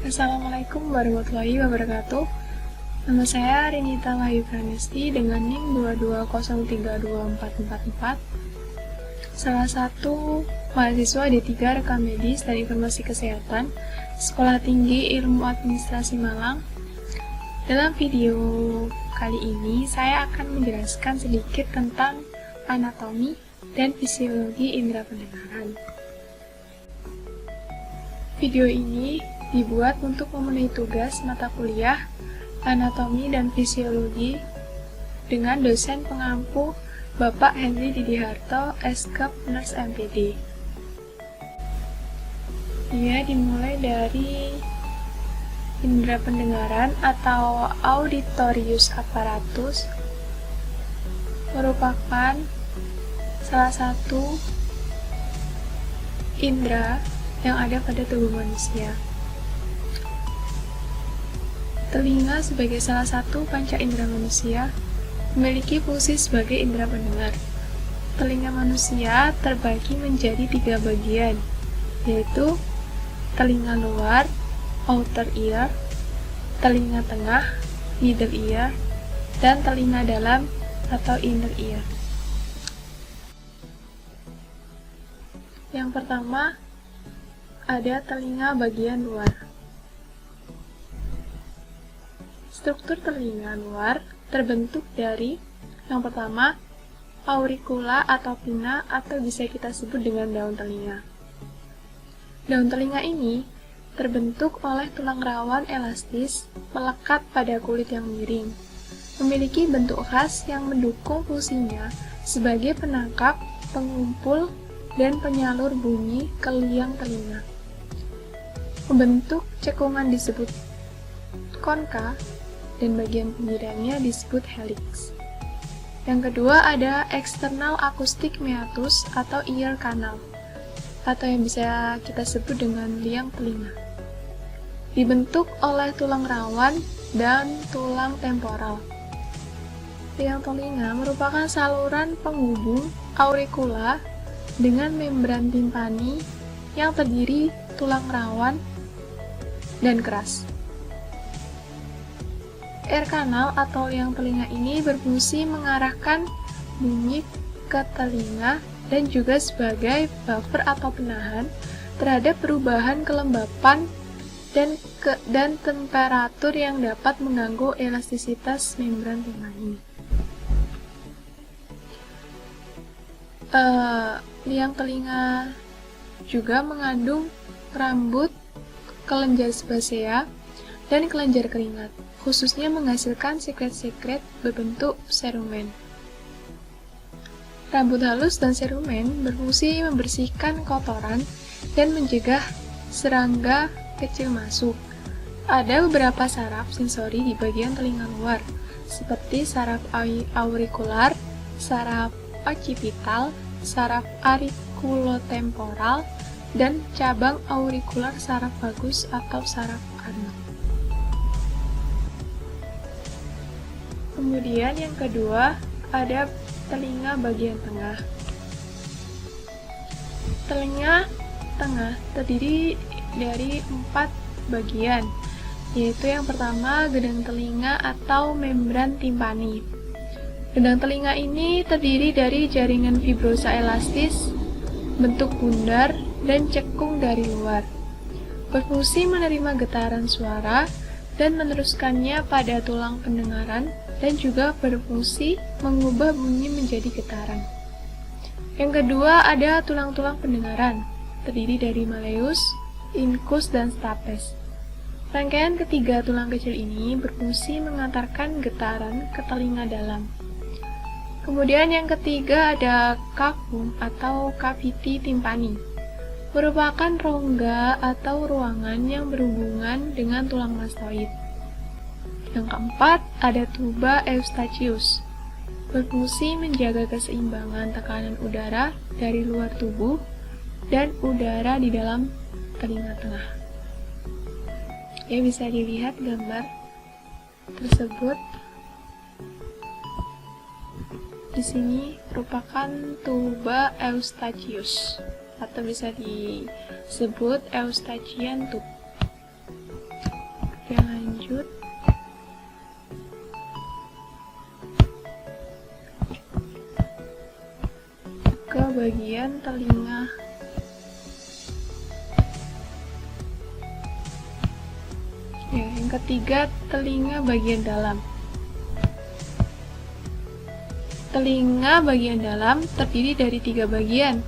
Assalamualaikum warahmatullahi wabarakatuh. Nama saya Rinita Wahyu Pranesti dengan NIM 220324444. Salah satu mahasiswa D3 Rekam Medis dan Informasi Kesehatan Sekolah Tinggi Ilmu Administrasi Malang. Dalam video kali ini saya akan menjelaskan sedikit tentang anatomi dan fisiologi indera pendengaran. Video ini dibuat untuk memenuhi tugas mata kuliah Anatomi dan Fisiologi dengan dosen pengampu Bapak Henry Didiharto, SKep Nurse MPD. Dia dimulai dari indera pendengaran atau auditorius apparatus, merupakan salah satu indera yang ada pada tubuh manusia. Telinga sebagai salah satu panca indera manusia memiliki fungsi sebagai indera pendengar. Telinga manusia terbagi menjadi 3 bagian, yaitu telinga luar, outer ear, telinga tengah, middle ear, dan telinga dalam atau inner ear. Yang pertama, ada telinga bagian luar. Struktur telinga luar terbentuk dari yang pertama, auricula atau pinna atau bisa kita sebut dengan daun telinga. Daun telinga ini terbentuk oleh tulang rawan elastis melekat pada kulit yang miring. Memiliki bentuk khas yang mendukung fungsinya sebagai penangkap, pengumpul, dan penyalur bunyi ke liang telinga. Membentuk cekungan disebut konka dan bagian pinggirannya disebut helix. Yang kedua ada external acoustic meatus atau ear canal, atau yang bisa kita sebut dengan liang telinga. Dibentuk oleh tulang rawan dan tulang temporal. Liang telinga merupakan saluran penghubung auricula dengan membran timpani yang terdiri tulang rawan dan keras. Ear canal atau liang telinga ini berfungsi mengarahkan bunyi ke telinga dan juga sebagai buffer atau penahan terhadap perubahan kelembapan dan temperatur yang dapat mengganggu elastisitas membran timpani. Liang telinga juga mengandung rambut, kelenjar sebasea, dan kelenjar keringat, khususnya menghasilkan sekret-sekret berbentuk cerumen. Rambut halus dan cerumen berfungsi membersihkan kotoran dan mencegah serangga kecil masuk. Ada beberapa saraf sensori di bagian telinga luar, seperti saraf aurikular, saraf occipital, saraf auriculotemporal, dan cabang aurikular saraf vagus atau saraf karno. Kemudian yang kedua, ada telinga bagian tengah. Telinga tengah terdiri dari 4 bagian, yaitu yang pertama gedang telinga atau membran timpani. Gedang telinga ini terdiri dari jaringan fibrosa elastis, bentuk bundar, dan cekung dari luar. Berfungsi menerima getaran suara dan meneruskannya pada tulang pendengaran, dan juga berfungsi mengubah bunyi menjadi getaran. Yang kedua ada tulang-tulang pendengaran, terdiri dari malleus, incus, dan stapes. Rangkaian ketiga tulang kecil ini berfungsi mengantarkan getaran ke telinga dalam. Kemudian yang ketiga ada cavum atau cavity timpani, merupakan rongga atau ruangan yang berhubungan dengan tulang mastoid. Yang keempat, ada tuba eustachius, berfungsi menjaga keseimbangan tekanan udara dari luar tubuh dan udara di dalam telinga tengah. Ya, bisa dilihat gambar tersebut. Di sini merupakan tuba eustachius atau bisa disebut eustachian tube. lanjut. Ke bagian telinga. Ya, yang ketiga, telinga bagian dalam. Telinga bagian dalam terdiri dari 3 bagian.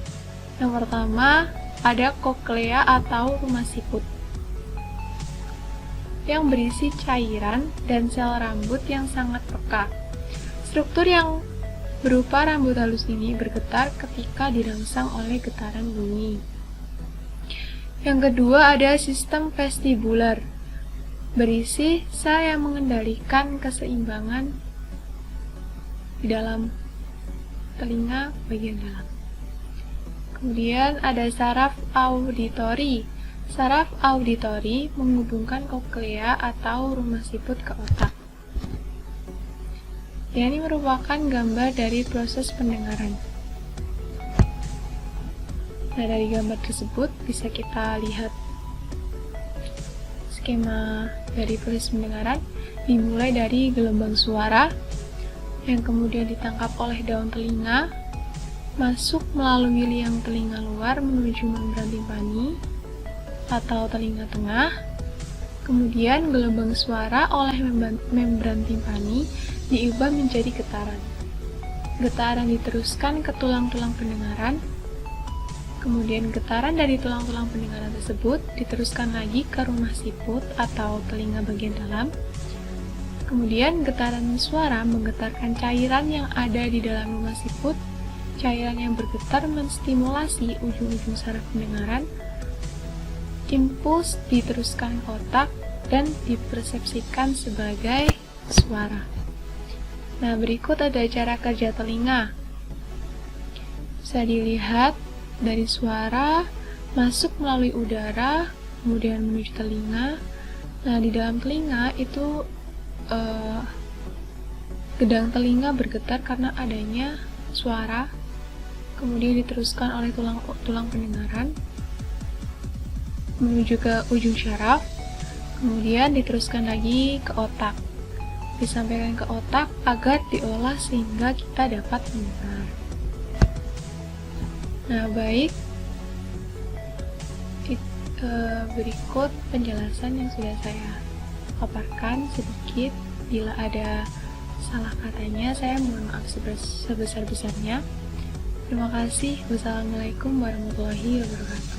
Yang pertama, ada koklea atau rumah siput, yang berisi cairan dan sel rambut yang sangat peka. Struktur yang berupa rambut halus ini bergetar ketika dirangsang oleh getaran bumi. Yang kedua, ada sistem vestibular, berisi sel yang mengendalikan keseimbangan di dalam telinga bagian dalam. Kemudian ada saraf auditori. Saraf auditori menghubungkan koklea atau rumah siput ke otak. Ini merupakan gambar dari proses pendengaran. Nah, dari gambar tersebut bisa kita lihat skema dari proses pendengaran, dimulai dari gelombang suara yang kemudian ditangkap oleh daun telinga, masuk melalui liang telinga luar menuju membran timpani atau telinga tengah. Kemudian gelombang suara oleh membran timpani diubah menjadi getaran. Getaran diteruskan ke tulang-tulang pendengaran. Kemudian getaran dari tulang-tulang pendengaran tersebut diteruskan lagi ke rumah siput atau telinga bagian dalam. Kemudian getaran suara menggetarkan cairan yang ada di dalam rumah siput. Cairan yang bergetar menstimulasi ujung-ujung saraf pendengaran. Impuls diteruskan ke otak dan dipersepsikan sebagai suara. Nah, berikut ada cara kerja telinga. Bisa dilihat dari suara masuk melalui udara, kemudian menuju telinga. Nah, di dalam telinga itu gedang telinga bergetar karena adanya suara, kemudian diteruskan oleh tulang pendengaran menuju ke ujung syaraf, kemudian diteruskan lagi ke otak, disampaikan ke otak agar diolah sehingga kita dapat mendengar. Nah, baik, berikut penjelasan yang sudah saya paparkan sedikit. Bila ada salah katanya, saya mohon maaf sebesar-besarnya. Terima kasih. Wassalamualaikum warahmatullahi wabarakatuh.